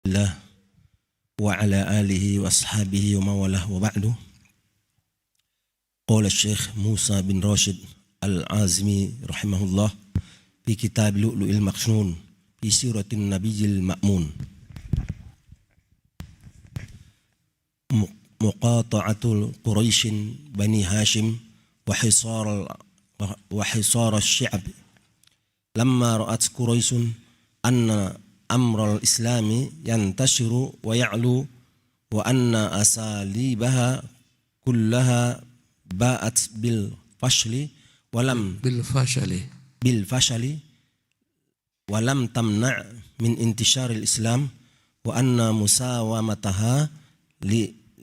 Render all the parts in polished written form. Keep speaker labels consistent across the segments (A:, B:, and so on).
A: الله وعلى آله وأصحابه ومن والاه وبعد. قال الشيخ موسى بن راشد العازمي رحمه الله في كتاب لؤلؤ المكنون في سيرة النبي المأمون: مقاطعة قريش بني هاشم وحصار الشعب. لما رأت قريش أن أمر الإسلام ينتشر ويعلو وأن أساليبها كلها باءت بالفشل ولم تمنع من انتشار الإسلام، وأن مساومتها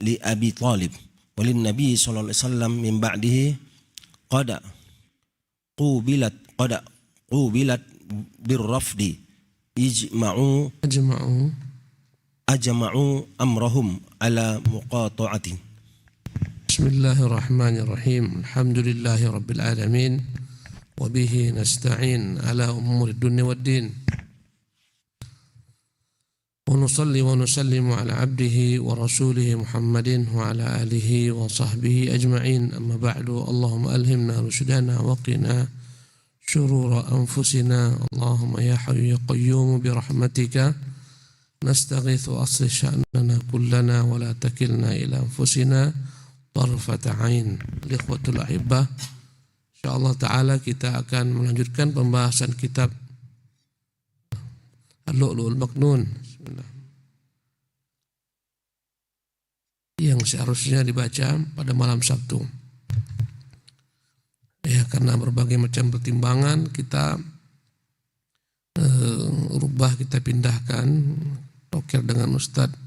A: لأبي طالب وللنبي صلى الله عليه وسلم من بعده قد قوبلت بالرفض، أجمعوا أمرهم على مقاطعته.
B: بسم الله الرحمن الرحيم. الحمد لله رب العالمين، وبه نستعين على أمور الدنيا والدين، ونصلي ونسلم على عبده ورسوله محمد وعلى آله وصحبه أجمعين. أما بعد، اللهم ألهمنا رشدنا وقنا شرور أنفسنا. اللهم يا حي يا قيوم برحمتك نستغيث أصلح شأننا كلنا ولا تكلنا إلى أنفسنا طرفة عين. Ikhwatul Ahibbah, insyaallah ta'ala kita akan melanjutkan pembahasan kitab Al-Lu'lu'ul Maknun yang seharusnya dibaca pada malam Sabtu. Ya, karena berbagai macam pertimbangan kita kita pindahkan Tokir dengan Ustadz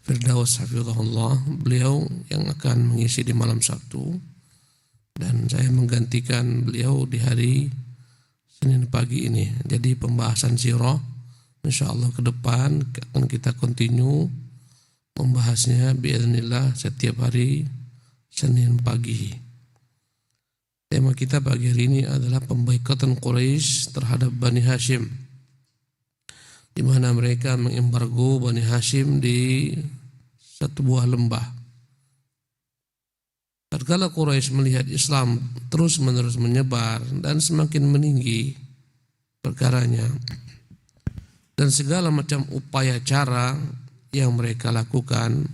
B: Firdaus Hafizahullah, beliau yang akan mengisi di malam Sabtu, dan saya menggantikan beliau di hari Senin pagi ini. Jadi pembahasan sirah insyaallah ke depan akan kita continue membahasnya biiznillah setiap hari Senin pagi. Tema kita pagi hari ini adalah pemboikotan Quraisy terhadap Bani Hashim, di mana mereka mengembargo Bani Hashim di satu buah lembah. Tatkala Quraisy melihat Islam terus-menerus menyebar dan semakin meninggi perkaranya, dan segala macam upaya cara yang mereka lakukan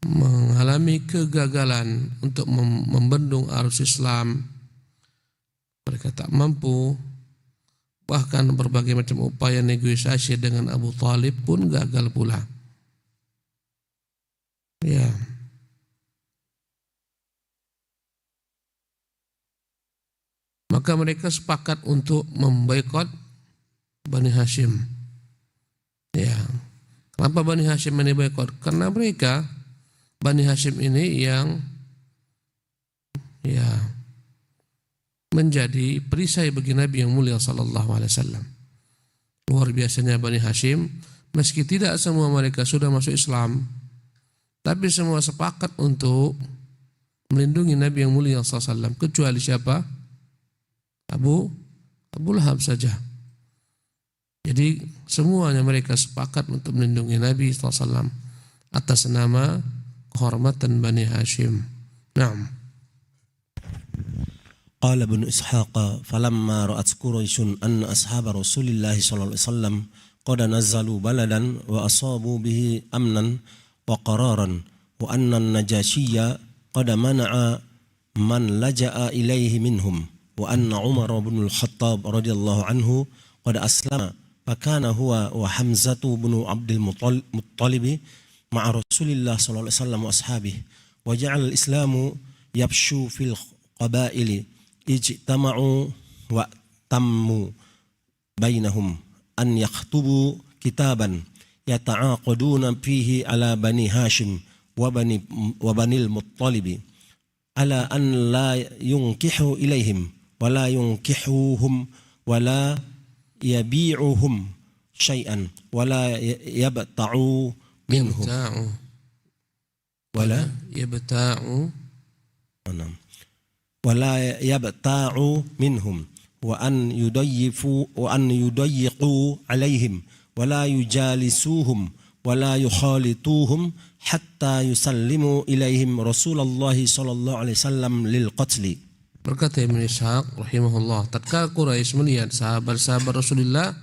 B: mengalami kegagalan untuk membendung arus Islam, mereka tak mampu. Bahkan berbagai macam upaya negosiasi dengan Abu Talib pun gagal pula. Ya. Maka mereka sepakat untuk memboikot Bani Hashim. Ya. Kenapa Bani Hashim ini boikot? Karena mereka Bani Hashim ini yang menjadi perisai bagi Nabi yang mulia sallallahu alaihi wasallam. Luar biasanya Bani Hashim, meski tidak semua mereka sudah masuk Islam, tapi semua sepakat untuk melindungi Nabi yang mulia sallallahu alaihi wasallam, kecuali siapa? Abu Lahab saja. Jadi semuanya mereka sepakat untuk melindungi Nabi sallallahu alaihi wasallam atas nama kehormatan Bani Hashim. Naam.
A: قال ابن إسحاق: فلما رأت قريش أن أصحاب رسول الله صلى الله عليه وسلم قد نزلوا بلدا وأصابوا به أمنا وقرارا، وأن النجاشي قد منع من لجأ إليه منهم، وأن عمر بن الخطاب رضي الله عنه قد أسلم، فكان هو وحمزة بن عبد المطلب مع رسول الله صلى الله عليه وسلم وأصحابه، وجعل الإسلام يبشو في القبائل، اجتمعوا وتموا بينهم أن يكتبوا كتابا يتعاقدون فيه على بني هاشم وبني المطلب على أن لا ينكحوا إليهم ولا ينكحوهم ولا يبيعهم شيئا ولا يبتعوا منهم ولا يبتاع منهم وأن يضيقوا عليهم ولا يجالسوهم ولا يخالطوهم حتى يسلموا إليهم رسول الله صلى الله عليه وسلم للقتل.
B: Berkata Ibn Ishaq rahimahullah, tatkala Quraisy melihat sahabat-sahabat Rasulullah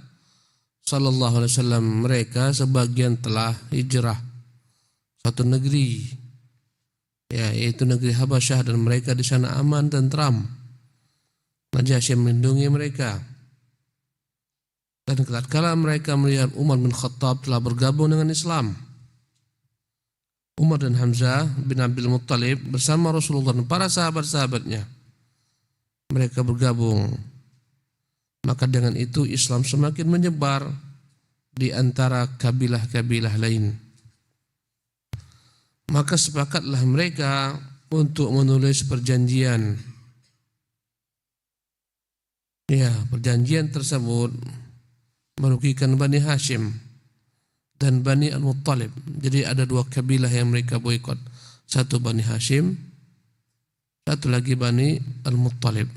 B: sallallahu alaihi wasallam, mereka sebagian telah hijrah satu negeri, yaitu negeri Habasyah, dan mereka di sana aman dan tentram. Najasyi melindungi mereka. Dan tatkala mereka melihat Umar bin Khattab telah bergabung dengan Islam, Umar dan Hamzah bin Abdul Muttalib bersama Rasulullah dan para sahabat-sahabatnya, mereka bergabung, maka dengan itu Islam semakin menyebar di antara kabilah-kabilah lain. Maka sepakatlah mereka untuk menulis perjanjian. Perjanjian tersebut merugikan Bani Hashim dan Bani Al-Muttalib. Jadi ada dua kabilah yang mereka boikot. Satu Bani Hashim, satu lagi Bani Al-Muttalib.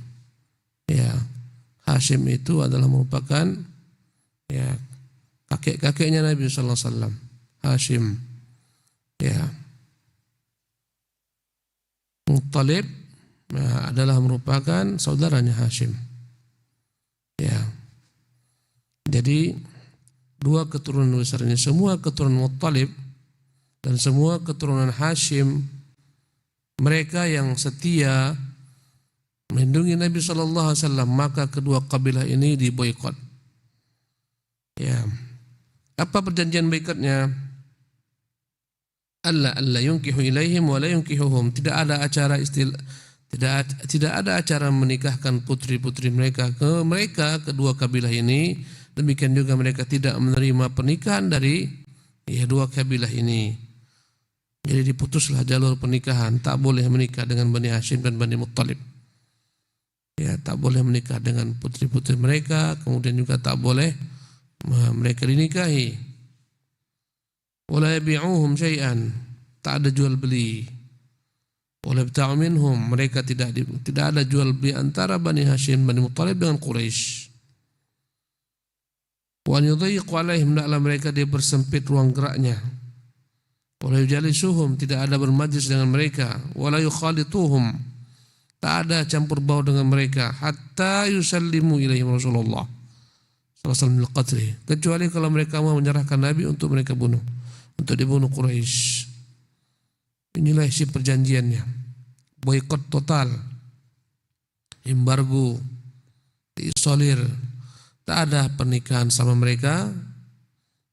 B: Hashim itu adalah merupakan kakek-kakeknya Nabi sallallahu alaihi wasallam. Hashim. Muttalib adalah merupakan saudaranya Hashim. Jadi dua keturunan besar ini, semua keturunan Muttalib dan semua keturunan Hashim, mereka yang setia melindungi Nabi sallallahu alaihi wasallam, maka kedua kabilah ini diboikot. Apa perjanjian boikotnya? Allah yunkihu ilaihim wa la yunkihuhum. Tidak ada acara menikahkan putri-putri mereka ke mereka kedua kabilah ini. Demikian juga mereka tidak menerima pernikahan dari dua kabilah ini. Jadi diputuslah jalur pernikahan, tak boleh menikah dengan Bani Hashim dan Bani Muttalib. Tak boleh menikah dengan putri-putri mereka, kemudian juga tak boleh mereka dinikahi. Wala yabi'uhum syai'an, tak ada jual beli. Wala yabta'u minhum, mereka tidak ada jual beli antara Bani Hashim Bani Muttalib dengan Quraisy. Wa yudayyiqu alaihim, hendaklah mereka dia bersempit ruang geraknya. Wala yujalisuhum, tidak ada bermajlis dengan mereka. Wala yukhalituhum, tak ada campur baur dengan mereka. Hatta yusallimu ilaihim Rasulullah sallallahu alaihi wasallam, kecuali kalau mereka mau menyerahkan Nabi untuk mereka bunuh, untuk dibunuh Quraisy. Inilah isi perjanjiannya. Boikot total, embargo, diisolir, tak ada pernikahan sama mereka,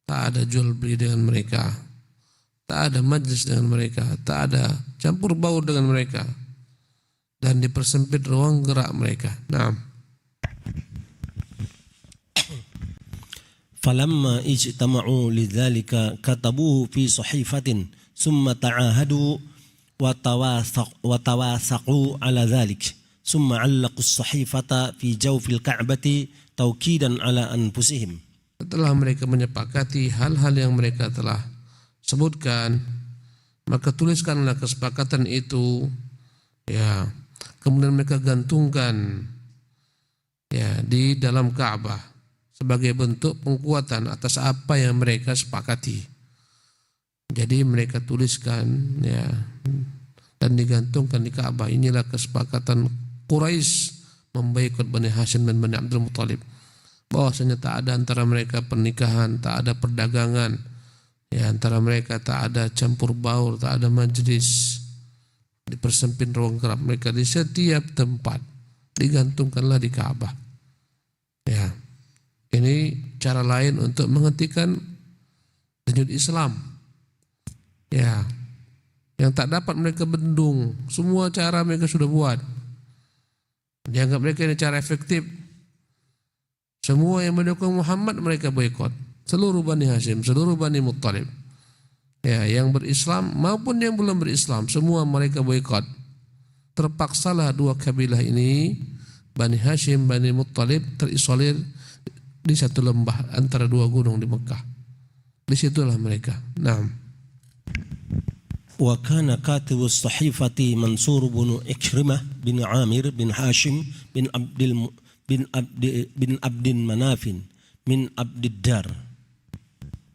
B: tak ada jual beli dengan mereka, tak ada majlis dengan mereka, tak ada campur baur dengan mereka, dan dipersempit ruang gerak mereka.
A: فلما اجتمعوا لذلك كتبوه في صحيفة ثم تعاهدوا وتواثقوا على ذلك ثم علقوا الصحيفة في جوف الكعبة توكيدا على أنفسهم.
B: Setelah mereka menyepakati hal-hal yang mereka telah sebutkan, maka tuliskanlah kesepakatan itu, kemudian mereka gantungkan di dalam Ka'bah sebagai bentuk penguatan atas apa yang mereka sepakati. Jadi mereka tuliskan dan digantungkan di Ka'bah. Inilah kesepakatan Quraisy memboikot Bani Hashim dan Bani Abdul Muttalib. Bahwasanya tak ada antara mereka pernikahan, tak ada perdagangan, antara mereka tak ada campur baur, tak ada majlis. Dipersempit ruang gerak mereka di setiap tempat, digantungkanlah di Ka'bah. Ini cara lain untuk menghentikan denyut Islam. Yang tak dapat mereka bendung, semua cara mereka sudah buat. Dianggap mereka ini cara efektif. Semua yang mendukung Muhammad mereka boikot. Seluruh Bani Hashim, seluruh Bani Muttalib. Yang berislam maupun yang belum berislam, semua mereka boikot. Terpaksalah dua kabilah ini, Bani Hashim, Bani Muttalib, terisolir di satu lembah antara dua gunung di Mekah. Disitulah mereka.
A: وكان كاتب الصحيفة منصور بن إكرمة بن عامر بن هاشم bin Abdin Manafin min Abdiddar.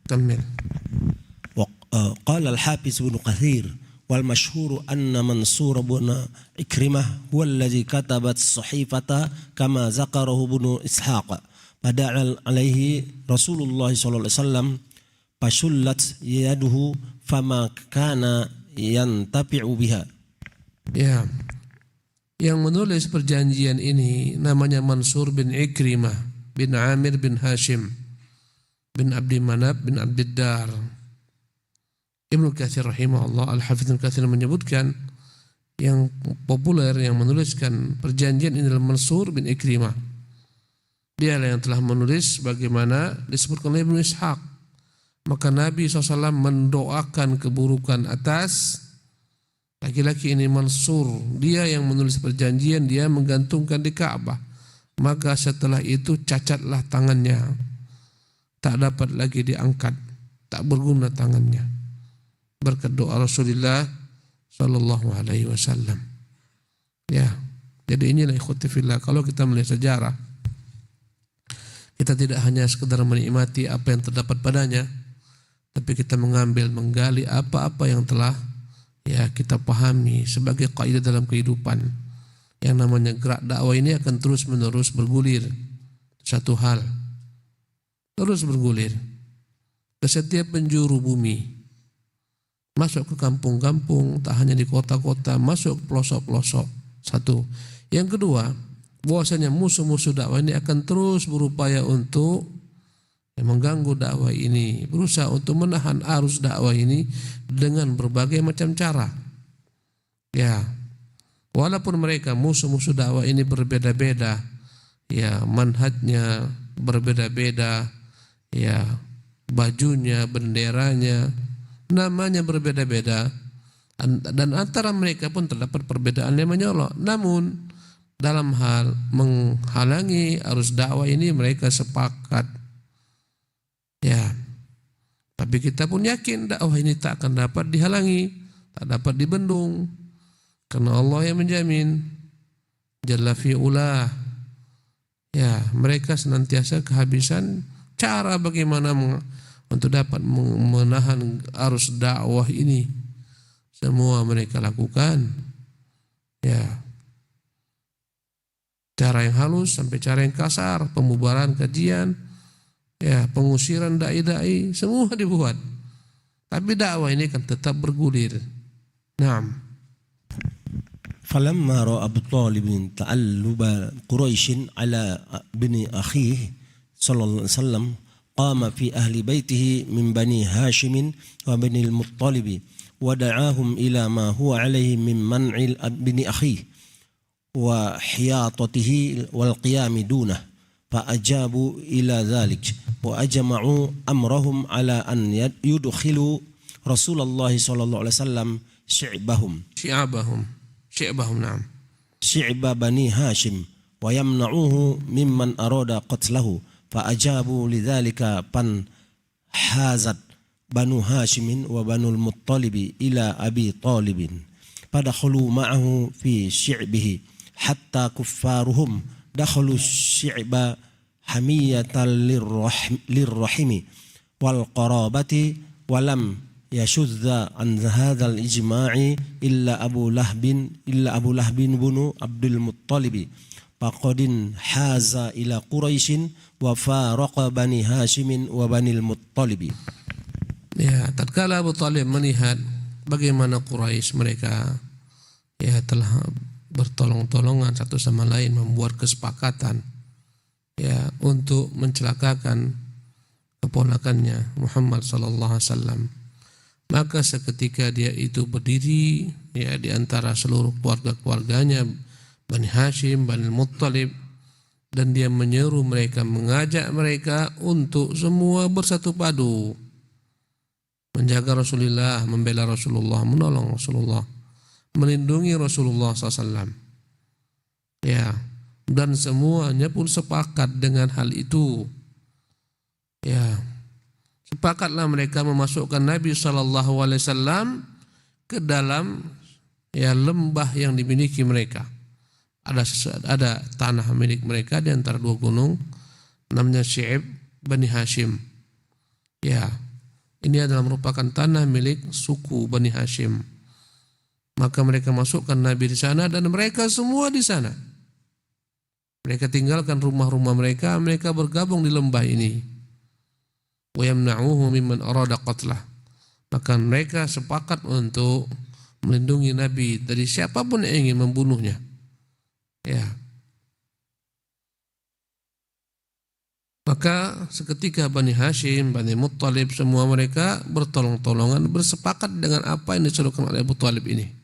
B: Kamil.
A: وقال الحافظ بن كثير والمشهور أن منصور بن إكرمة هو الذي كتب الصحيفة كما ذكره ابن إسحاق فدعا عليه رسول الله صلى الله عليه وسلم فشلت يده فما كان ينتفع بها.
B: Ya, yang menulis perjanjian ini namanya Mansur bin Ikrimah bin Amir bin Hashim bin Abdi Manaf bin Abdiddar. Ibnu Katsir rahimahullah, Al-Hafidz Ibnu Katsir menyebutkan yang populer yang menuliskan perjanjian ini adalah Mansur bin Ikrimah. Dialah yang telah menulis bagaimana disebutkan oleh Ibnu Ishaq. Maka Nabi SAW mendoakan keburukan atas laki-laki ini Mansur. Dia yang menulis perjanjian, dia menggantungkan di Ka'bah. Maka setelah itu cacatlah tangannya, tak dapat lagi diangkat, tak berguna tangannya. Berkat doa Rasulullah sallallahu alaihi wasallam. Ya, jadi inilah ikhwati fillah, kalau kita melihat sejarah, kita tidak hanya sekedar menikmati apa yang terdapat padanya, tapi kita menggali apa-apa yang telah ya kita pahami sebagai kaidah dalam kehidupan. Yang namanya gerak dakwah ini akan terus-menerus bergulir satu hal, terus bergulir ke setiap penjuru bumi. Masuk ke kampung-kampung, tak hanya di kota-kota, masuk ke pelosok-pelosok. Satu. Yang kedua, bahwasanya musuh-musuh dakwah ini akan terus berupaya untuk mengganggu dakwah ini, berusaha untuk menahan arus dakwah ini dengan berbagai macam cara. Ya, walaupun mereka musuh-musuh dakwah ini berbeda-beda, ya manhajnya berbeda-beda, ya bajunya, benderanya, namanya berbeda-beda, dan antara mereka pun terdapat perbedaan yang menyolok. Namun dalam hal menghalangi arus dakwah ini mereka sepakat. Ya, tapi kita pun yakin dakwah ini tak akan dapat dihalangi, tak dapat dibendung, karena Allah yang menjamin. Jalla fi'ulah. Ya, mereka senantiasa kehabisan cara bagaimana untuk dapat menahan arus dakwah ini. Semua mereka lakukan. Ya, cara yang halus sampai cara yang kasar, pembubaran kajian, ya pengusiran dai-dai, semua dibuat. Tapi dakwah ini kan tetap bergulir. Naam.
A: فلما رأى أبو طالب تعلب قريش على بن أخيه صلى الله عليه وسلم قام في أهل بيته من بني هاشم وبني المطلب ودعاهم إلى ما هو عليه من منع بن أخيه وحياطته والقيام دونه فأجابوا إلى ذلك وأجمعوا أمرهم على أن يدخلوا رسول الله صلى الله عليه وسلم شعبهم نعم شعب بني هاشم ويمنعوه ممن أراد قتله فأجابوا لذلك فانحازت بنو هاشم وبنو المطلب إلى أبي طالب فدخلوا معه في شعبه حتى كفارهم دخلوا الشعب حمية للرحم والقرابة ولم يشذ عن هذا الإجماع إلا أبو لهب بن عبد المطلب فقد انحاز إلى قريش وفارق بني هاشم وبني المطلب.
B: Ya, tatkala Abu Talib melihat bagaimana Quraisy mereka ya telah bertolong-tolongan satu sama lain membuat kesepakatan ya untuk mencelakakan keponakannya Muhammad sallallahu alaihi wasallam, maka seketika dia itu berdiri ya di antara seluruh keluarga-keluarganya Bani Hashim, Bani Muttalib, dan dia menyeru mereka, mengajak mereka untuk semua bersatu padu menjaga Rasulullah, membela Rasulullah, menolong Rasulullah, melindungi Rasulullah SAW. Ya, dan semuanya pun sepakat dengan hal itu. Ya, sepakatlah mereka memasukkan Nabi SAW ke dalam ya lembah yang dimiliki mereka. ada tanah milik mereka di antara dua gunung, namanya Syi'ib Bani Hashim. Ya, ini adalah merupakan tanah milik suku Bani Hashim. Maka mereka masukkan Nabi di sana dan mereka semua di sana. Mereka tinggalkan rumah-rumah mereka, mereka bergabung di lembah ini. Wa yamna'uhu mimman arada qatlah. Maka mereka sepakat untuk melindungi Nabi dari siapapun yang ingin membunuhnya. Ya. Maka seketika Bani Hashim, Bani Muttalib, semua mereka bertolong-tolongan, bersepakat dengan apa yang disuruhkan oleh Abu Talib ini.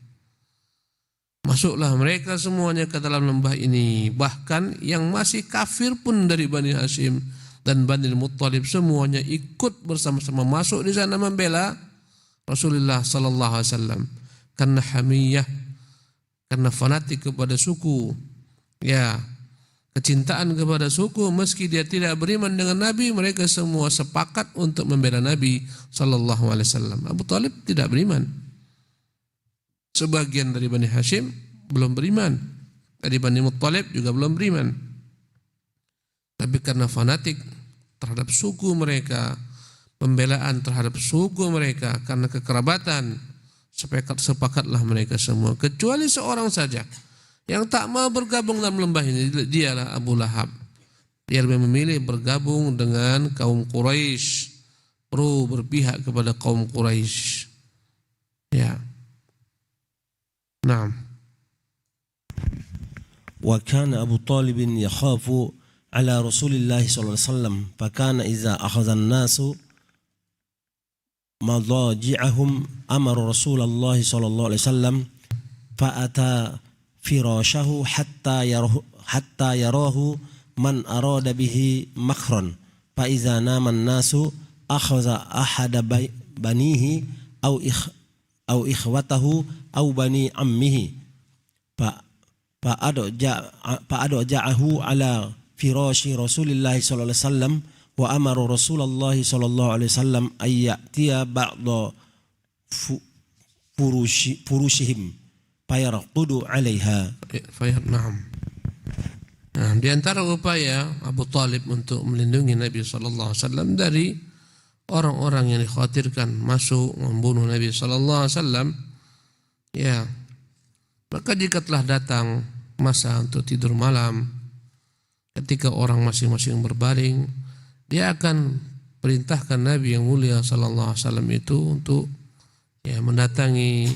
B: Masuklah mereka semuanya ke dalam lembah ini. Bahkan yang masih kafir pun dari Bani Hashim dan Bani Muttalib semuanya ikut bersama-sama masuk di sana membela Rasulullah sallallahu alaihi wasallam. Karena hamiyah, karena fanatik kepada suku. Ya, kecintaan kepada suku, meski dia tidak beriman dengan Nabi, mereka semua sepakat untuk membela Nabi sallallahu alaihi wasallam. Abu Talib tidak beriman. Sebagian dari Bani Hashim belum beriman. Dari Bani Muttalib juga belum beriman. Tapi karena fanatik terhadap suku mereka, pembelaan terhadap suku mereka, karena kekerabatan, sepakatlah mereka semua. Kecuali seorang saja yang tak mau bergabung dalam lembah ini, dialah Abu Lahab. Dia lebih memilih bergabung dengan kaum Quraisy, berpihak kepada kaum Quraisy. Ya. Naam.
A: Wa kana Abu Talib yakhafu ala Rasulillah sallallahu alaihi wasallam, fakana idza akhadha an-nasu madaji'ahum amara Rasulullah sallallahu alaihi wasallam fa'ata firashahu hatta yarahu man arada bihi makhran, fa idza nama an-nasu akhadha ahada banihi aw ikhwatahu aw bani ammihi fa'adja'ahu ala firashi Rasulillah sallallahu alaihi wasallam wa amara Rasulullah sallallahu alaihi wasallam ay ya'tiya ba'da furushihim fayarqudu 'alaiha.
B: Na'am. Nah, di antara upaya Abu Talib untuk melindungi Nabi sallallahu alaihi wasallam dari orang-orang yang dikhawatirkan masuk membunuh Nabi sallallahu alaihi wasallam, ya, maka jika telah datang masa untuk tidur malam, ketika orang masing-masing berbaring, dia akan perintahkan Nabi yang mulia sallallahu alaihi wasallam itu untuk ya mendatangi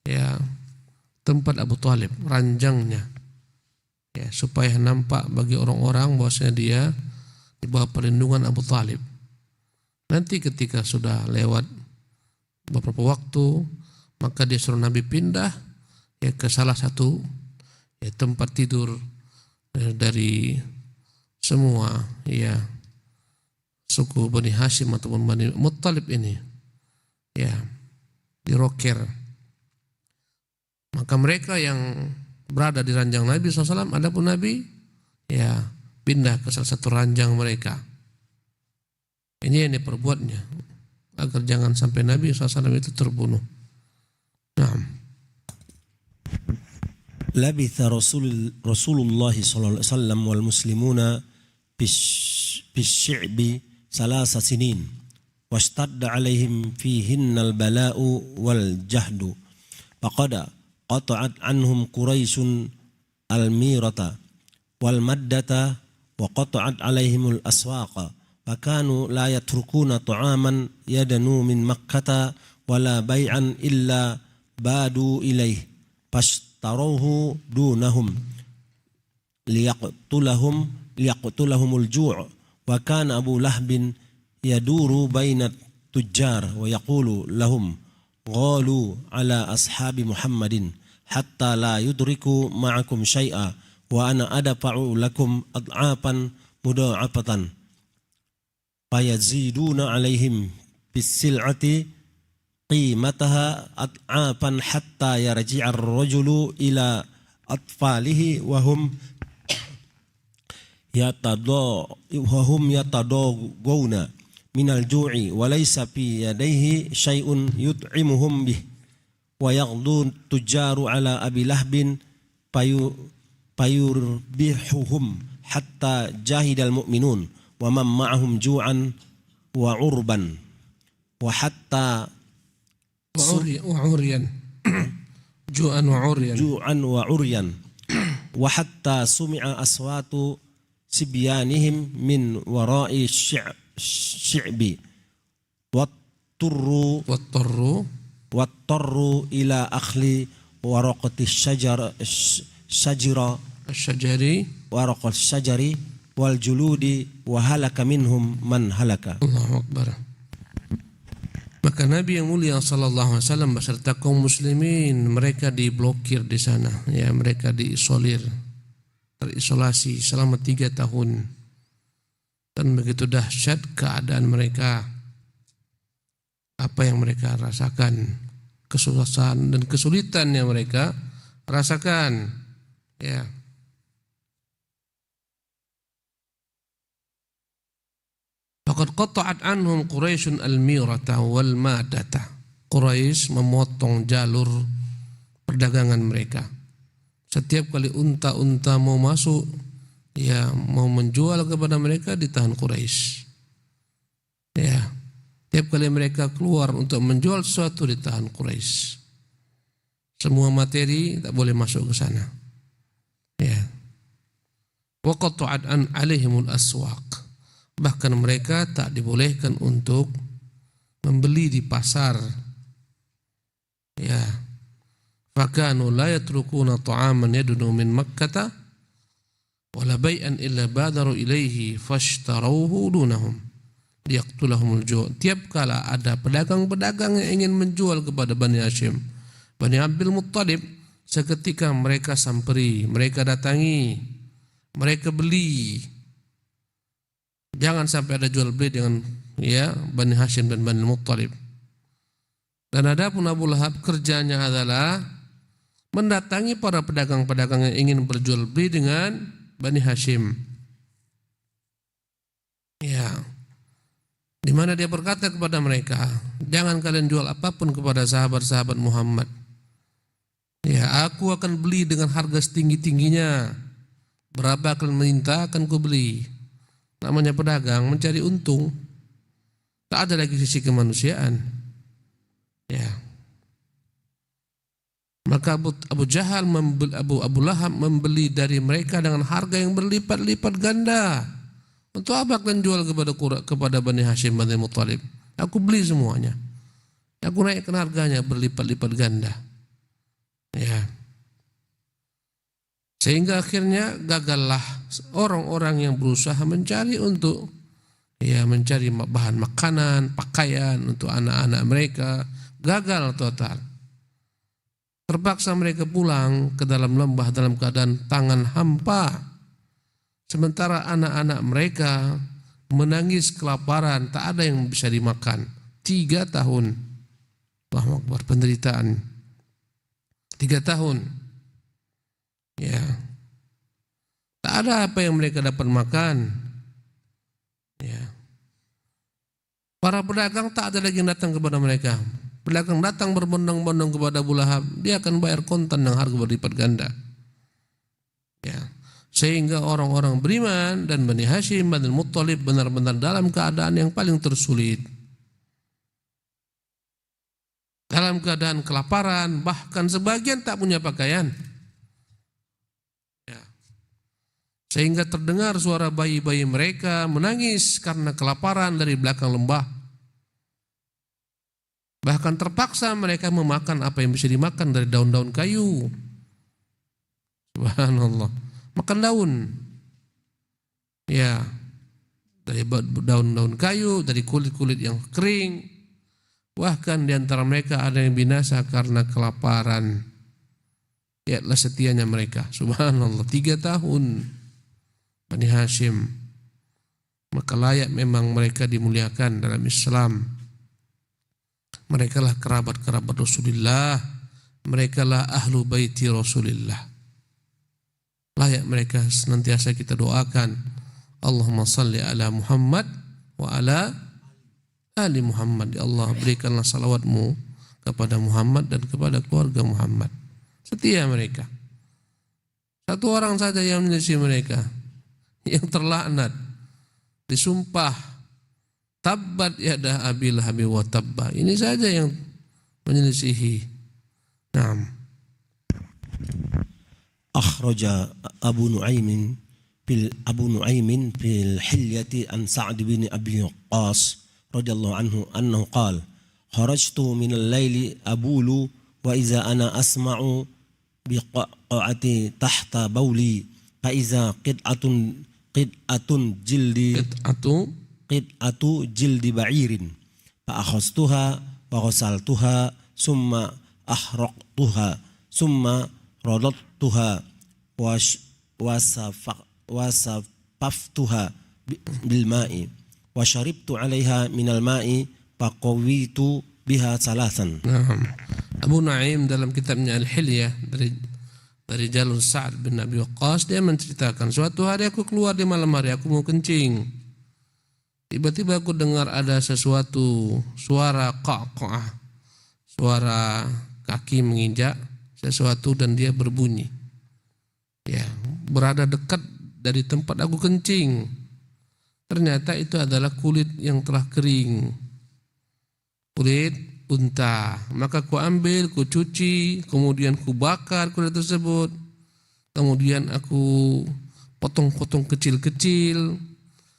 B: ya tempat Abu Talib, ranjangnya, ya, supaya nampak bagi orang-orang bahwasanya dia di bawah perlindungan Abu Talib. Nanti ketika sudah lewat beberapa waktu, maka dia suruh Nabi pindah ya ke salah satu ya tempat tidur dari semua ya suku Bani Hashim ataupun Bani Muttalib ini, ya, diroker. Maka mereka yang berada di ranjang Nabi SAW, adapun Nabi ya pindah ke salah satu ranjang mereka. Ini yang diperbuatnya agar jangan sampai Nabi SAW itu terbunuh. Nah,
A: labitha Rasulullah sallallahu alaihi wasallam wal muslimuna bisy'bi 3 sinin washtadda alaihim fihinna al bala'u wal jahdu faqad qata'at anhum Quraisyun al mirata wal maddata wa qata'at alaihim al aswaqa fakanu la yatrukuna ta'aman yadanu min Makkah wala bai'an illa badu ilaih taruhu dunahum liyaqtulahumul ju' wa kana Abu Lahbin yaduru bainat tujjar wa yaqulu lahum ghalu ala ashabi Muhammadin hatta la yudriku ma'akum syai'a wa ana adfa'u lakum ad'afan mudha'afatan fayaziduna alaihim bis-sil'ati qimataha at'afan hatta yarji'a ar-rajulu ila atfalihi wa hum yatadawna min al-ju'i wa laysa fi yadayhi syai'un yut'imuhum bih wa yaghdu tujjaru ala Abi Lahbin fayurbihuhum hatta jahidal mu'minun wa man ma'ahum ju'an wa urban wa hatta
B: وعريا جوعا وعريا
A: ju'an wa uryan wa hatta sumi'a aswatu sibyanihim min wara'i syi'bi watturru ila akhli waraqati syajara waraqat syajari wal juludi wa halaka minhum man halaka.
B: Allahu Akbar. Maka Nabi yang mulia sallallahu alaihi wasallam beserta kaum muslimin mereka diblokir di sana, ya, mereka diisolir, terisolasi selama 3 tahun. Dan begitu dahsyat keadaan mereka, apa yang mereka rasakan, kesusahan dan kesulitan yang mereka rasakan, ya. Faqad qata'at anhum Quraisyun al-mirata wal madata. Quraisy memotong jalur perdagangan mereka. Setiap kali unta-unta mau masuk, ya, mau menjual kepada mereka ditahan Quraisy. Ya, tiap kali mereka keluar untuk menjual sesuatu ditahan Quraisy. Semua materi tak boleh masuk ke sana. Ya. Wa qata'at an alaihimul aswaq. Bahkan mereka tak dibolehkan untuk membeli di pasar. Ya. Fakanu la yatrukuna ta'aman yadunu min Makkah wala bai'an illa badaru ilaihi fashtarawhu dunahum liyaqtulahumul ju'. Tiap kala ada pedagang-pedagang yang ingin menjual kepada Bani Hashim, Bani Abdul Muttalib, seketika mereka samperi, mereka datangi, mereka beli. Jangan sampai ada jual beli dengan, ya, Bani Hashim dan Bani Muttalib. Dan adapun Abu Lahab kerjanya adalah mendatangi para pedagang-pedagang yang ingin berjual beli dengan Bani Hashim. Ya. Di mana dia berkata kepada mereka, jangan kalian jual apapun kepada sahabat-sahabat Muhammad. Ya, aku akan beli dengan harga setinggi-tingginya. Berapa kalian minta akan ku beli. Namanya pedagang mencari untung. Tak ada lagi sisi kemanusiaan. Ya. Maka Abu Jahal Abu Lahab membeli dari mereka dengan harga yang berlipat-lipat ganda. Untuk apa kalian jual kepada Bani Hashim Bani Muttalib? Aku beli semuanya. Aku naikkan harganya berlipat-lipat ganda. Ya. Sehingga akhirnya gagallah orang-orang yang berusaha mencari untuk, ya, mencari bahan makanan, pakaian untuk anak-anak mereka. Gagal total. Terpaksa mereka pulang ke dalam lembah dalam keadaan tangan hampa. Sementara anak-anak mereka menangis kelaparan, tak ada yang bisa dimakan. 3 tahun. Allahu Akbar, penderitaan. 3 tahun. Ya. Tak ada apa yang mereka dapat makan. Ya. Para pedagang tak ada lagi yang datang kepada mereka. Pedagang datang berbondong-bondong kepada Abu Lahab, dia akan bayar kontan dengan harga berlipat ganda. Ya. Sehingga orang-orang beriman dan Bani Hashim Bani Muttalib benar-benar dalam keadaan yang paling tersulit. Dalam keadaan kelaparan, bahkan sebagian tak punya pakaian. Sehingga terdengar suara bayi-bayi mereka menangis karena kelaparan dari belakang lembah. Bahkan terpaksa mereka memakan apa yang bisa dimakan dari daun-daun kayu. Subhanallah. Makan daun. Ya. Dari daun-daun kayu, dari kulit-kulit yang kering. Bahkan di antara mereka ada yang binasa karena kelaparan. Lihatlah setianya mereka. Subhanallah. 3 tahun. Bani Hashim, maka layak memang mereka dimuliakan dalam Islam. Mereka lah kerabat-kerabat Rasulullah, mereka lah ahlu baiti Rasulullah. Layak mereka senantiasa kita doakan. Allahumma salli ala Muhammad wa ala ali Muhammad. Ya Allah, berikanlah salawatmu kepada Muhammad dan kepada keluarga Muhammad. Setia mereka. Satu orang saja yang menyelisih mereka, yang terlaknat, disumpah tabbat yada abil habi wa tabba. Ini saja yang menyelisihi. Naam.
A: Akhraja Abu Nuaimin fil Hilyati an Sa'd bin Abi Waqqas radhiyallahu anhu annahu qala kharajtu min al-laili abulu wa iza ana asma'u biqa'ati tahta bawli fa iza qid'atun jildi ba'irin fa akhastuha wa ghasaltuha summa ahraqtuha summa radattuha wasafaftuha bil ma'i wa syaribtu 'alaiha minal ma'i faqawitu biha salasan.
B: Abu Nuaim dalam kitabnya Al-Hilyah dari jalur Sa'd bin Abi Waqqas, dia menceritakan suatu hari aku keluar di malam hari, aku mau kencing. Tiba-tiba aku dengar ada sesuatu suara qa'qa'ah, suara kaki menginjak sesuatu dan dia berbunyi. Ya, berada dekat dari tempat aku kencing. Ternyata itu adalah kulit yang telah kering, kulit unta. Maka ku ambil, ku cuci, kemudian ku bakar kulit tersebut. Kemudian aku potong-potong kecil-kecil.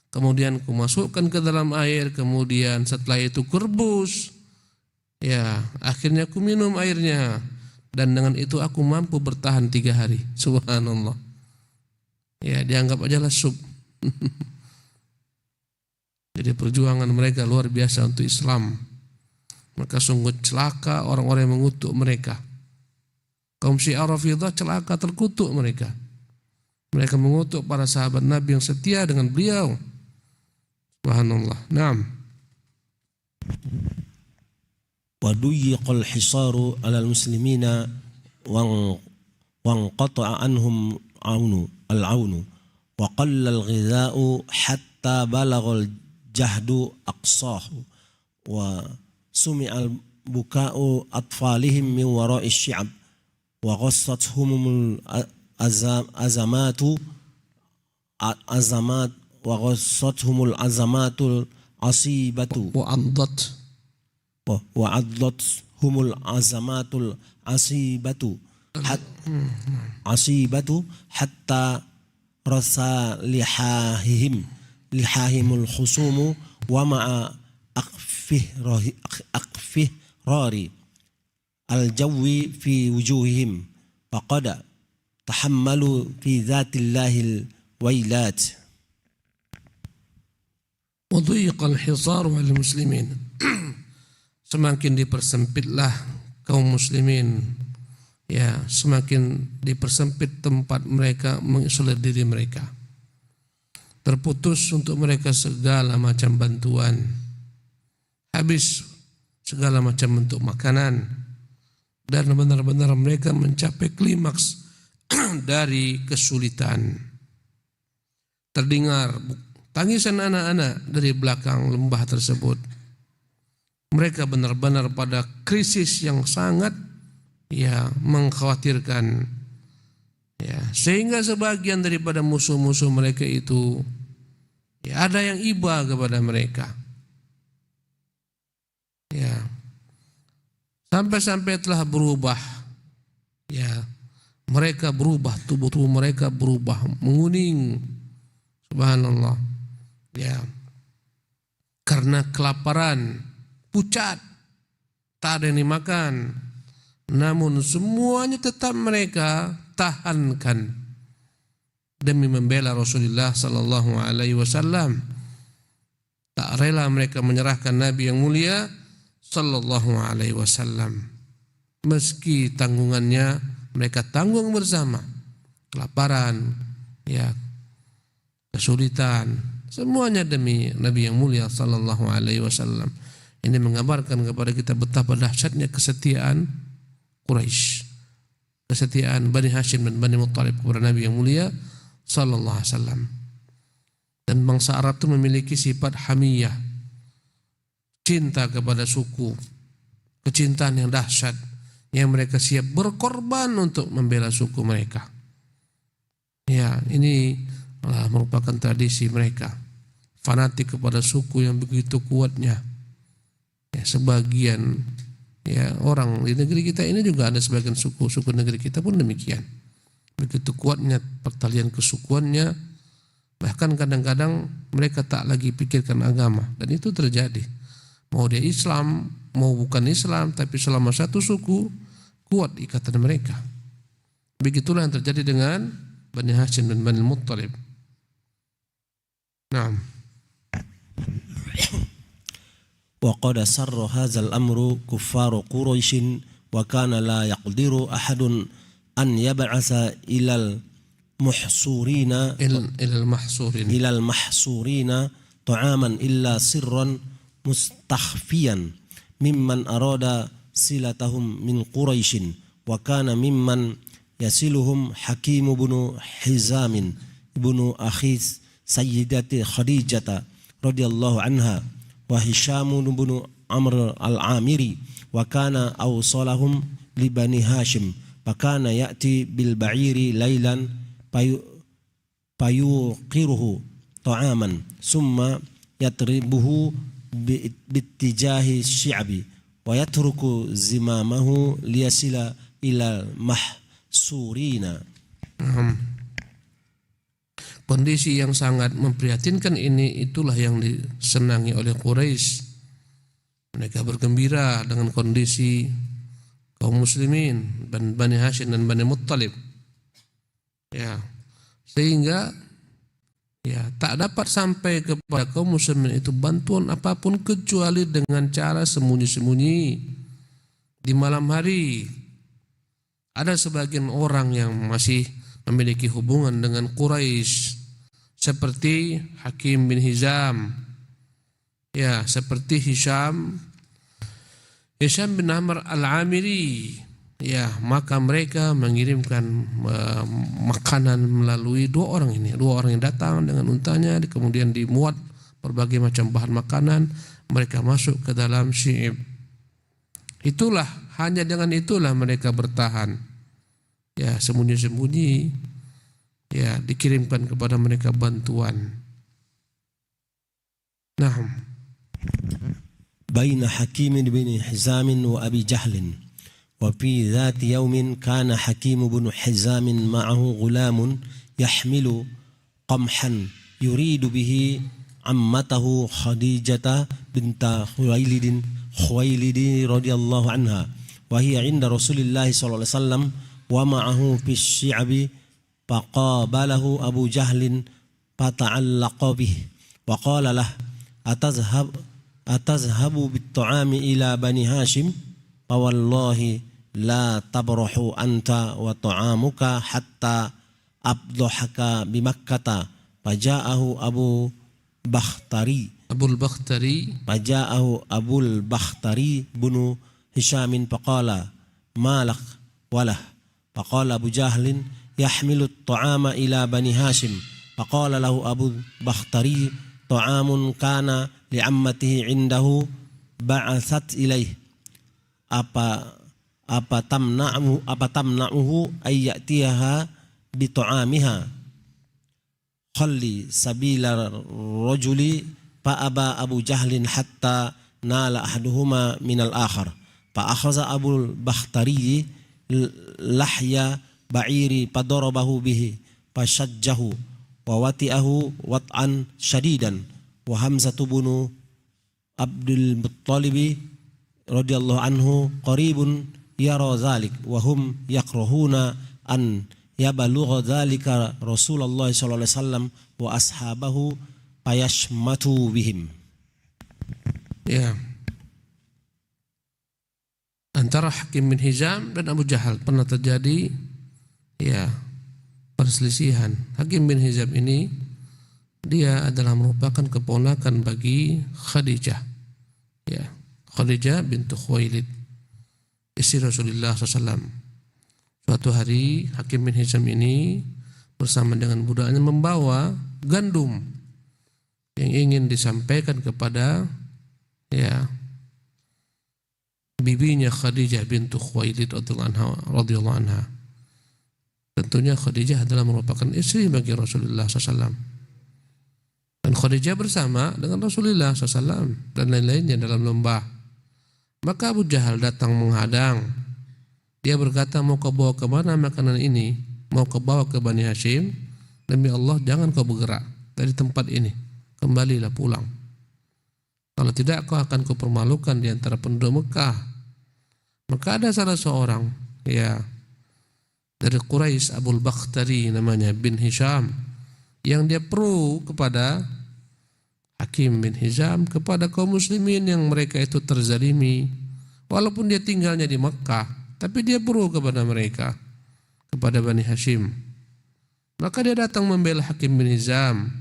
B: Kemudian ku masukkan ke dalam air. Kemudian setelah itu ku rebus. Ya, akhirnya ku minum airnya. Dan dengan itu aku mampu bertahan 3 hari. Subhanallah. Ya, dianggap aja lah sup. Jadi perjuangan mereka luar biasa untuk Islam. Maka sungguh celaka orang-orang yang mengutuk mereka. Kaum Syiah Rafidhah celaka, terkutuk mereka. Mereka mengutuk para sahabat Nabi yang setia dengan beliau. Subhanallah. Naam.
A: وديق الحصار على المسلمين وانقطع عنهم العون وقل الغذاء حتى بلغ الجهد أقصاه وسمع البكاء أطفالهم من وراء الشعب وغصتهم الأزمات العصيبة وعضتهم العزمات العصيبة حتى رسى لحاهم الخصوم ومع أقفرار الجو في وجوههم فقد تحملوا في ذات الله الويلات.
B: وضيق الحصار على المسلمين. Semakin dipersempitlah kaum muslimin, ya, semakin dipersempit tempat mereka mengisolir diri mereka. Terputus untuk mereka segala macam bantuan. Habis segala macam bentuk makanan. Dan benar-benar mereka mencapai klimaks dari kesulitan. Terdengar tangisan anak-anak dari belakang lembah tersebut. Mereka benar-benar pada krisis yang sangat mengkhawatirkan. Ya, sehingga sebagian daripada musuh-musuh mereka itu ada yang iba kepada mereka. Ya. Sampai-sampai telah berubah. Ya. Mereka berubah, tubuh-tubuh mereka berubah menguning. Subhanallah. Ya. Karena kelaparan, pucat, tak ada yang dimakan. Namun semuanya tetap mereka tahankan demi membela Rasulullah sallallahu alaihi wasallam. Tak rela mereka menyerahkan Nabi yang mulia sallallahu alaihi wasallam. Meski tanggungannya mereka tanggung bersama. Kelaparan, ya, kesulitan, semuanya demi Nabi yang mulia sallallahu alaihi wasallam. Ini menggambarkan kepada kita betapa dahsyatnya kesetiaan Quraisy, kesetiaan Bani Hashim dan Bani Muttalib kepada Nabi yang mulia sallallahu alaihi wasallam. Dan bangsa Arab itu memiliki sifat hamiyah, cinta kepada suku, kecintaan yang dahsyat, yang mereka siap berkorban untuk membela suku mereka. Ya, ini merupakan tradisi mereka. Fanatik kepada suku yang begitu kuatnya. Ya, sebagian orang di negeri kita ini juga ada sebagian suku negeri kita pun demikian. Begitu kuatnya pertalian kesukuannya, bahkan kadang-kadang mereka tak lagi pikirkan agama, dan itu terjadi. Mau dia Islam, mau bukan Islam, tapi selama satu suku kuat ikatan mereka. Begitulah yang terjadi dengan Bani Hashim dan Bani Muttalib. Nah,
A: وقد سر هذا الأمر كفار قريش وكان لا يقدر أحد أن يبعث إلى المحصورين طعاما إلا سرا مستخفيا ممن أراد صلتهم من قريش وكان ممن يصلهم حكيم بن حزام بن أخي سيدة خديجة رضي الله عنها وهشام بن عمرو العامري وكان أوصلهم لبني هاشم فكان يأتي بالبعير ليلا فيوقره طعاما ثم يضربه باتجاه الشعب ويترك زمامه ليصل إلى المحصورين.
B: Kondisi yang sangat memprihatinkan ini itulah yang disenangi oleh Quraisy. Mereka bergembira dengan kondisi kaum muslimin Bani Hashim dan Bani Muttalib. Ya, sehingga tak dapat sampai kepada kaum muslimin itu bantuan apapun kecuali dengan cara sembunyi-sembunyi di malam hari. Ada sebagian orang yang masih memiliki hubungan dengan Quraisy seperti Hakim bin Hizam, seperti Hisham bin Amr al-Amiri. Maka mereka mengirimkan makanan melalui dua orang yang datang dengan untanya, kemudian dimuat berbagai macam bahan makanan, mereka masuk ke dalam Syi'ib. Hanya dengan itulah mereka bertahan. Sembunyi-sembunyi dikirimkan kepada mereka bantuan. Nah,
A: baina Hakim bin Hizam wa Abi Jahl wa fi ذات يوم كان حكيم بن حزام معه غلام يحمل قمحا يريد به عمته خديجة بنت خويلد رضي الله عنها وهي عند رسول الله صلى الله عليه وسلم ومعه في الشعب فقابله أبو جهل فتعلق به وقال له أتذهب بالطعام إلى بني هاشم فوالله لا تبرح أنت وطعامك حتى أبضحك بمكة فجاءه أبو البختري بن هشام فقال ما لك وله فقال أبو جهل يحمل الطعام إلى بني هاشم فقال له أبو البختري طعام كان لعمته عنده بعثت إليه apa tamna'uhu ay ya'tiha bi ta'amiha khalli sabila rajuli fa aba Abu Jahlin hatta nala ahaduhuma minal akhar fa akhadha Abu Bakhtari lahya ba'iri padarabahu bihi fashajjahu wa wati'ahu wat'an shadidan wa Hamzatu bunu Abdul Muttalib radhiyallahu anhu qaribun yara dzalik wa hum yakrahuna an yabalugha dzalika Rasulullah sallallahu alaihi wasallam wa ashabahu fayashmatu bihim.
B: Antara Hakim bin Hizam dan Abu Jahal pernah terjadi perselisihan. Hakim bin Hizam ini dia adalah merupakan keponakan bagi Khadijah. Khadijah bintu Khuwailid, istri Rasulullah SAW. Suatu hari Hakim bin Hizam ini bersama dengan budaknya membawa gandum yang ingin disampaikan kepada bibinya Khadijah bintu Khuwailid radhiyallahu anha. Tentunya Khadijah adalah merupakan istri bagi Rasulullah SAW. Dan Khadijah bersama dengan Rasulullah SAW dan lain-lainnya dalam lembah. Maka Abu Jahal datang menghadang. Dia berkata, mau kau bawa ke mana makanan ini? Mau kau bawa ke Bani Hashim? Demi Allah jangan kau bergerak dari tempat ini. Kembalilah pulang. Kalau tidak kau akan kupermalukan di antara penduduk Mekah. Maka ada salah seorang dari Quraisy, Abul Bakhtari namanya, bin Hisham, yang dia pro kepada Hakim bin Hizam, kepada kaum muslimin yang mereka itu terzalimi. Walaupun dia tinggalnya di Mekah, tapi dia pro kepada mereka, kepada Bani Hashim. Maka dia datang membela Hakim bin Hizam.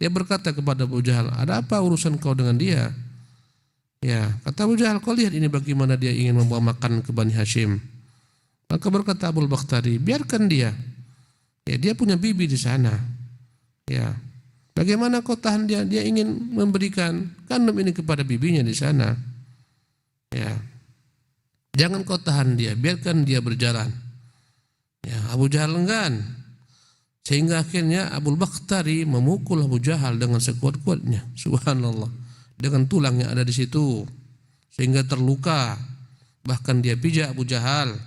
B: Dia berkata kepada Abu Jahal, ada apa urusan kau dengan dia? Ya, kata Abu Jahal, kau lihat ini bagaimana dia ingin membawa makan ke Bani Hashim. Maka berkata Abul Bakhtari, biarkan dia. Ya, dia punya bibi di sana. Ya, bagaimana kau tahan dia? Dia ingin memberikan kandung ini kepada bibinya di sana. Ya, jangan kau tahan dia, biarkan dia berjalan. Ya, Abu Jahal enggan. Sehingga akhirnya Abul Bakhtari memukul Abu Jahal dengan sekuat-kuatnya. Subhanallah. Dengan tulang yang ada di situ. Sehingga terluka. Bahkan dia pijak Abu Jahal.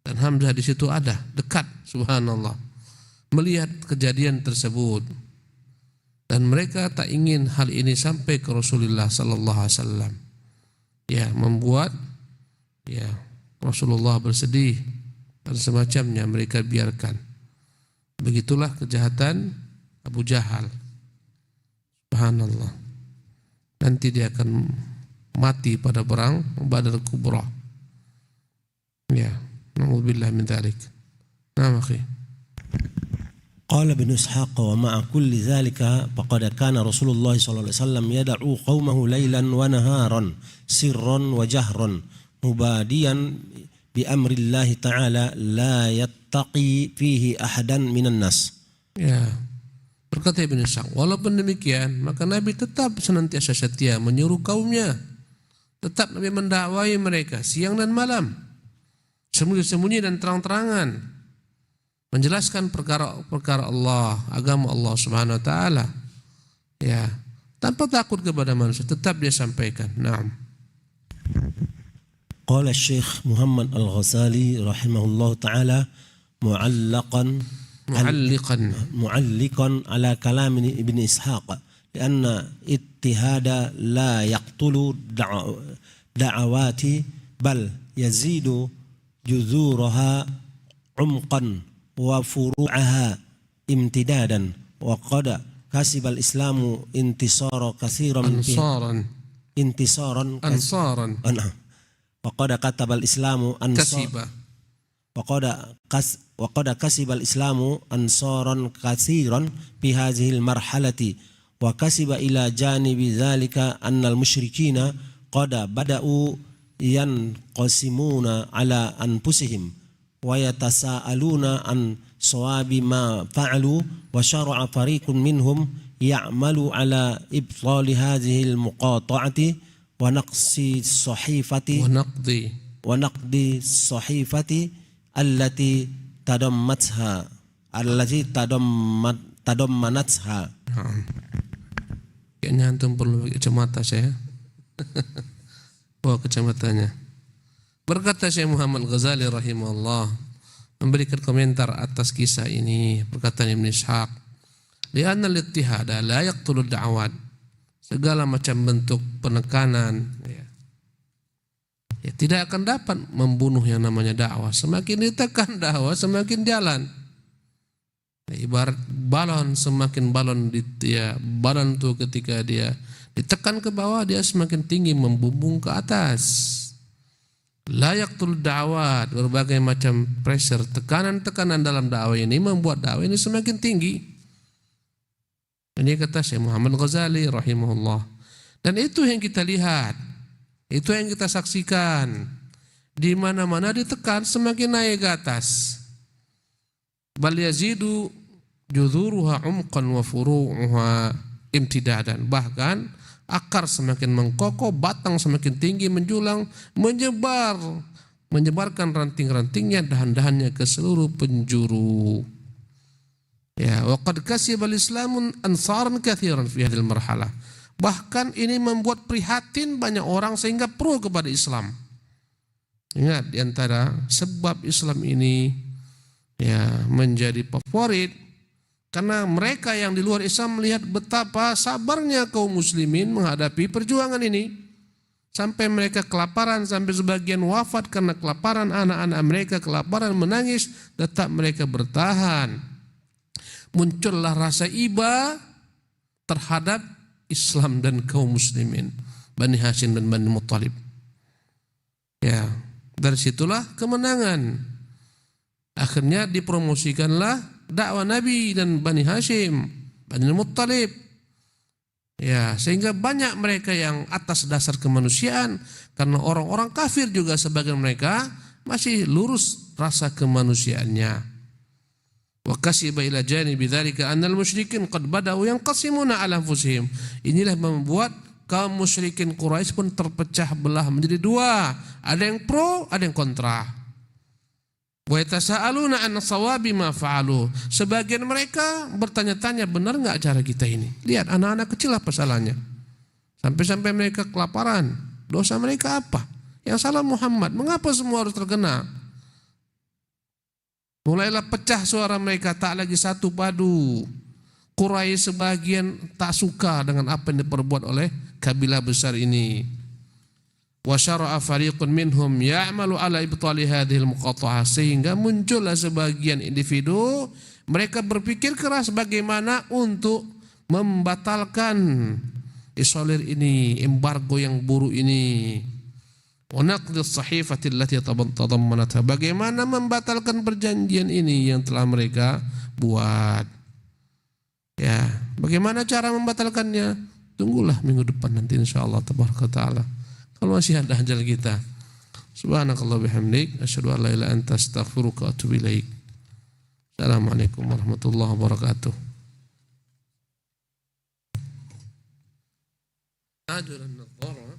B: Dan Hamzah di situ ada, dekat, subhanallah, melihat kejadian tersebut. Dan mereka tak ingin hal ini sampai ke Rasulullah sallallahu alaihi wasallam. Ya, membuat Rasulullah bersedih dan semacamnya, mereka biarkan. Begitulah kejahatan Abu Jahal. Subhanallah. Nanti dia akan mati pada perang Badar Kubra. Ya. Na'udzubillah min dzalik. Naam akhi.
A: قال ابن إسحاق ومع كل ذلك فقد كان رسول الله صلى الله عليه وسلم يدعو قومه ليلا ونهارا سرا وجهرا مباديا بأمر الله تعالى لا يتقي فيه أحدا من الناس.
B: Ya, berkata Ibn Ishaq, walaupun demikian maka Nabi tetap senantiasa setia menyuruh kaumnya. Tetap Nabi mendakwai mereka siang dan malam, sembunyi-sembunyi dan terang-terangan, menjelaskan perkara-perkara Allah, agama Allah Subhanahu wa taala. Ya, tanpa takut kepada manusia, tetap dia sampaikan. Naam.
A: Qala Syekh Muhammad Al-Ghazali rahimahullah taala mu'alliqan ala kalam Ibn Ishaq لأن اجتهاد لا يقتل دعوات بل يزيد جذورها عمقا وفروعها امتدادا وقد كسب الإسلام انتصارا كثيرا وقد كتب الإسلام وقد كسب الإسلام أنصارا كثيرا في هذه المرحلة وكسب إلى جانب ذلك أن المشركين قد بدأوا ينقسمون على أنفسهم ويتساءلون عن صواب ما فعلوا وشرع فريق منهم يعمل على إبطال هذه المقاطعة ونقص الصحيفة التي تضمنتها.
B: Kayaknya antum perlu kacamata saya. Bawa kacamatanya. Berkata Syekh Muhammad Ghazali rahimahullah, memberikan komentar atas kisah ini, perkataan Ibn Ishaq, li'anna al-ittihada la yaqtulu da'awat, segala macam bentuk penekanan ya tidak akan dapat membunuh yang namanya dakwah. Semakin ditekan dakwah, semakin jalan. Ibarat balon, semakin balon balon itu ketika dia ditekan ke bawah, dia semakin tinggi membumbung ke atas. Layak tul da'wat, berbagai macam pressure, tekanan-tekanan dalam dakwah ini membuat dakwah ini semakin tinggi. Ini kata Syekh Muhammad Ghazali rahimahullah. Dan itu yang kita lihat, itu yang kita saksikan. Di mana-mana ditekan semakin naik ke atas. Bal yazidu judhuruha umqan wa furu'uha imtidadan. Bahkan akar semakin mengkokoh, batang semakin tinggi menjulang, menyebar menyebarkan ranting-rantingnya, dahan-dahannya ke seluruh penjuru. Ya, wa qad kasibal islamun ansaran katsiran fi hadhil marhalah. Bahkan ini membuat prihatin banyak orang sehingga pro kepada Islam. Ingat, di antara sebab Islam ini ya menjadi favorit karena mereka yang di luar Islam melihat betapa sabarnya kaum muslimin menghadapi perjuangan ini. Sampai mereka kelaparan, sampai sebagian wafat karena kelaparan, anak-anak mereka kelaparan menangis, tetap mereka bertahan. Muncullah rasa iba terhadap Islam dan kaum muslimin, Bani Hashim dan Bani Muttalib. Ya, dari situlah kemenangan. Akhirnya dipromosikanlah dakwah Nabi dan Bani Hashim, Bani Muttalib. Ya, sehingga banyak mereka yang atas dasar kemanusiaan, karena orang-orang kafir juga sebagian mereka masih lurus rasa kemanusiaannya. Wa kasiba ila janibi dzalika annal musyrikin qad bada'u yanqasimuna ala anfusihim. Inilah membuat kaum musyrikin Quraisy pun terpecah belah menjadi dua, ada yang pro, ada yang kontra. Wa yatasaaluna an sawabi ma fa'alu. Sebagian mereka bertanya-tanya, benar enggak cara kita ini? Lihat anak-anak kecil apa salahnya? Sampai-sampai mereka kelaparan. Dosa mereka apa? Yang salah Muhammad. Mengapa semua harus terkena? Mulailah pecah suara mereka, tak lagi satu padu. Quraisy sebagian tak suka dengan apa yang diperbuat oleh kabilah besar ini. Wa syara'a fariqun minhum ya'malu ala ibtali hadhil muqatta'ah, sehingga muncullah sebagian individu mereka berpikir keras bagaimana untuk membatalkan isolir ini, embargo yang buruk ini. Wa naqdis sahifati allati tadammanatha, bagaimana membatalkan perjanjian ini yang telah mereka buat. Ya, bagaimana cara membatalkannya? Tunggulah minggu depan nanti insyaallah tabaraka taala. Kalau masih ada ajal kita. Subhanakallah bihamdik, asyhadu an la ilaha illa anta astaghfiruka wa atubu ilaik. Assalamualaikum warahmatullahi wabarakatuh. Ajuran nadhara